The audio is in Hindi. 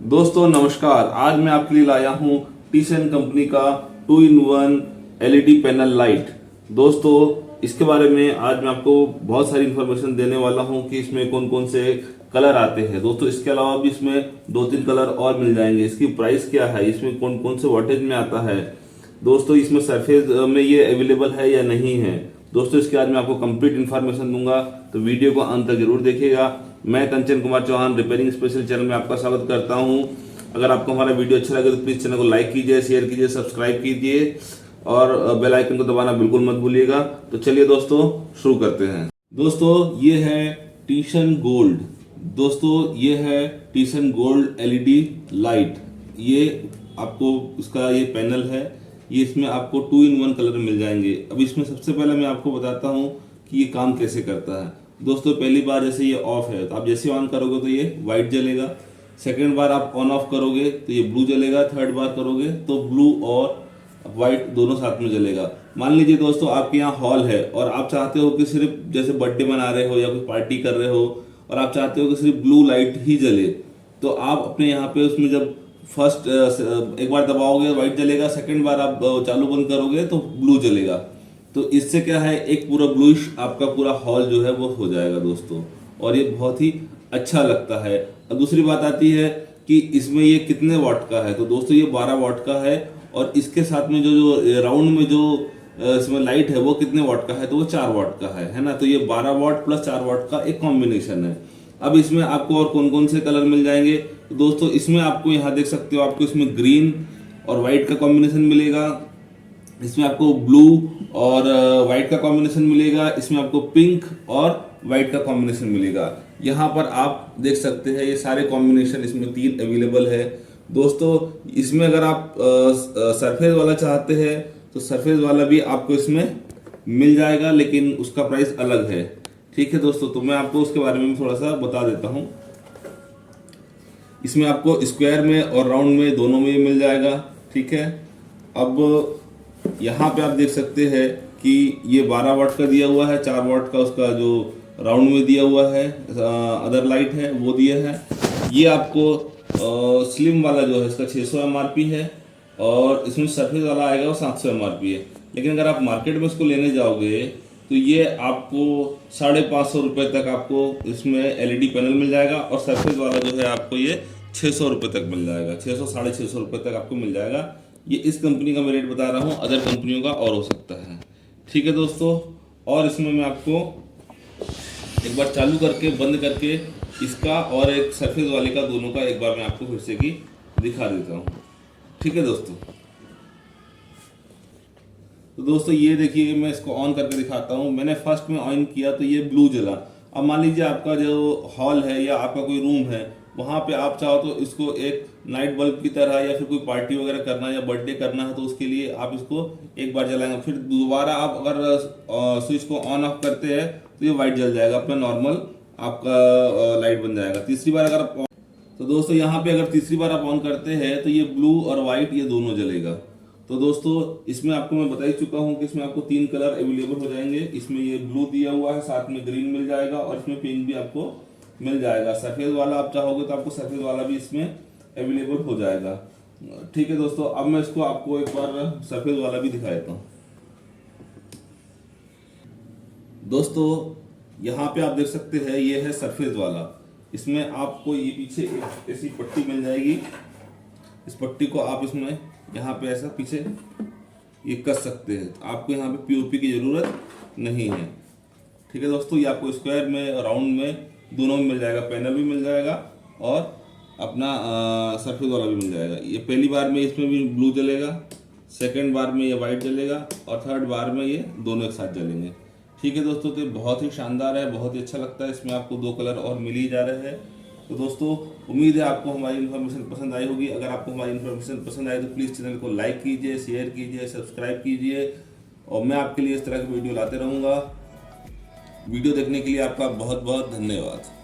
दोस्तों नमस्कार। आज मैं आपके लिए लाया हूँ टीसन कंपनी का 2-in-1 एलईडी पैनल लाइट। दोस्तों इसके बारे में आज मैं आपको बहुत सारी इन्फॉर्मेशन देने वाला हूँ कि इसमें कौन कौन से कलर आते हैं। दोस्तों इसके अलावा भी इसमें 2-3 कलर और मिल जाएंगे। इसकी प्राइस क्या है, इसमें कौन कौन से वाटेज में आता है, दोस्तों इसमें सरफेस में ये अवेलेबल है या नहीं है। दोस्तों इसके आज मैं आपको कंप्लीट इन्फॉर्मेशन दूंगा, तो वीडियो को अंत तक जरूर देखिएगा। मैं Kanchan Kumar Chauhan repairing special channel में आपका स्वागत करता हूं। अगर आपको हमारा वीडियो अच्छा लगे तो प्लीज चैनल को लाइक कीजिए, शेयर कीजिए, सब्सक्राइब कीजिए और बेल आइकन को दबाना बिल्कुल मत भूलिएगा। तो चलिए दोस्तों शुरू करते हैं। दोस्तों ये है टीसन गोल्ड। दोस्तों ये है टीसन गोल्ड एलईडी लाइट। ये आपको इसका ये पैनल है, ये इसमें आपको 2-in-1 कलर मिल जाएंगे। अब इसमें सबसे पहले मैं आपको बताता हूँ कि ये काम कैसे करता है। दोस्तों पहली बार जैसे ये ऑफ है तो आप जैसे ऑन करोगे तो ये व्हाइट जलेगा। सेकंड बार आप ऑन ऑफ करोगे तो ये ब्लू जलेगा। थर्ड बार करोगे तो ब्लू और व्हाइट दोनों साथ में जलेगा। मान लीजिए दोस्तों आपके यहाँ हॉल है और आप चाहते हो कि सिर्फ जैसे बर्थडे मना रहे हो या कोई पार्टी कर रहे हो और आप चाहते हो कि सिर्फ ब्लू लाइट ही जले, तो आप अपने यहाँ पे उसमें जब फर्स्ट एक बार दबाओगे व्हाइट जलेगा, सेकंड बार आप चालू बंद करोगे तो ब्लू जलेगा। तो इससे क्या है, एक पूरा ब्लूइश आपका पूरा हॉल जो है वो हो जाएगा दोस्तों, और ये बहुत ही अच्छा लगता है। अब दूसरी बात आती है कि इसमें ये कितने वाट का है। तो दोस्तों ये 12 वाट का है और इसके साथ में जो जो राउंड में जो इसमें लाइट है वो कितने वाट का है, तो वो 4 वाट का है ना। तो ये 12 वाट प्लस 4 वाट का एक कॉम्बिनेशन है। अब इसमें आपको और कौन कौन से कलर मिल जाएंगे, तो दोस्तों इसमें आपको यहाँ देख सकते हो, आपको इसमें ग्रीन और व्हाइट का कॉम्बिनेशन मिलेगा। इसमें आपको ब्लू और व्हाइट का कॉम्बिनेशन मिलेगा। इसमें आपको पिंक और व्हाइट का कॉम्बिनेशन मिलेगा। यहाँ पर आप देख सकते हैं ये सारे कॉम्बिनेशन इसमें 3 अवेलेबल है। दोस्तों इसमें अगर आप सरफेस वाला चाहते हैं तो सरफेस वाला भी आपको इसमें मिल जाएगा, लेकिन उसका प्राइस अलग है। ठीक है दोस्तों, तो मैं आपको उसके बारे में थोड़ा सा बता देता हूँ। इसमें आपको स्क्वायर में और राउंड में दोनों में मिल जाएगा। ठीक है, अब यहाँ पे आप देख सकते हैं कि ये 12 वाट का दिया हुआ है, 4 वाट का उसका जो राउंड में दिया हुआ है अदर लाइट है वो दिया है। ये आपको स्लिम वाला जो है इसका 600 MRP है और इसमें सरफेस वाला आएगा वो 700 MRP है। लेकिन अगर आप मार्केट में इसको लेने जाओगे तो ये आपको 550 रुपये तक आपको इसमें एलईडी पैनल मिल जाएगा और सरफेस वाला जो है आपको ये 600 रुपये तक मिल जाएगा। 600 650 रुपये तक आपको मिल जाएगा। ये इस कंपनी का मैं रेट बता रहा हूँ, अदर कंपनियों का और हो सकता है। ठीक है दोस्तों, और इसमें मैं आपको एक बार चालू करके बंद करके इसका और एक सरफेस वाले का दोनों का एक बार मैं आपको फिर से की दिखा देता हूँ। ठीक है दोस्तों, तो दोस्तों ये देखिए मैं इसको ऑन करके दिखाता हूँ। मैंने फर्स्ट में ऑन किया तो ये ब्लू जला। अब मान लीजिए आपका जो हॉल है या आपका कोई रूम है, वहाँ पे आप चाहो तो इसको एक नाइट बल्ब की तरह या फिर कोई पार्टी वगैरह करना है या बर्थडे करना है तो उसके लिए आप इसको एक बार जलाएंगे। फिर दोबारा आप अगर स्विच को ऑन ऑफ करते हैं तो ये वाइट जल जाएगा, अपना नॉर्मल आपका लाइट बन जाएगा। तीसरी बार अगर आप तो दोस्तों यहाँ पे अगर तीसरी बार आप ऑन करते हैं तो ये ब्लू और व्हाइट ये दोनों जलेगा। तो दोस्तों इसमें आपको मैं बता ही चुका हूँ कि इसमें आपको 3 कलर अवेलेबल हो जाएंगे। इसमें ये ब्लू दिया हुआ है, साथ में ग्रीन मिल जाएगा और इसमें पिंक भी आपको मिल जाएगा। सरफेस वाला आप चाहोगे तो आपको सरफेस वाला भी इसमें अवेलेबल हो जाएगा। ठीक है दोस्तों, अब मैं इसको आपको एक बार सरफेस वाला भी दिखा देता हूँ। दोस्तों यहाँ पे आप देख सकते हैं ये है सरफेस वाला। इसमें आपको ये पीछे एक ऐसी पट्टी मिल जाएगी। इस पट्टी को आप इसमें यहाँ पे ऐसा पीछे ये कस सकते हैं। आपको यहाँ पे पीओपी की जरूरत नहीं है। ठीक है दोस्तों, ये आपको स्क्वायर में राउंड में दोनों में मिल जाएगा। पैनल भी मिल जाएगा और अपना सरफेस वाला भी मिल जाएगा। ये पहली बार में इसमें भी ब्लू जलेगा, सेकंड बार में ये वाइट जलेगा और थर्ड बार में ये दोनों एक साथ जलेंगे। ठीक है दोस्तों, तो बहुत ही शानदार है, बहुत ही अच्छा लगता है। इसमें आपको 2 कलर और मिल ही जा रहे हैं। तो दोस्तों उम्मीद है आपको हमारी इन्फॉर्मेशन पसंद आई होगी। अगर आपको हमारी इन्फॉर्मेशन पसंद आई तो प्लीज़ चैनल को लाइक कीजिए, शेयर कीजिए, सब्सक्राइब कीजिए और मैं आपके लिए इस तरह की वीडियो लाते रहूँगा। वीडियो देखने के लिए आपका बहुत बहुत धन्यवाद।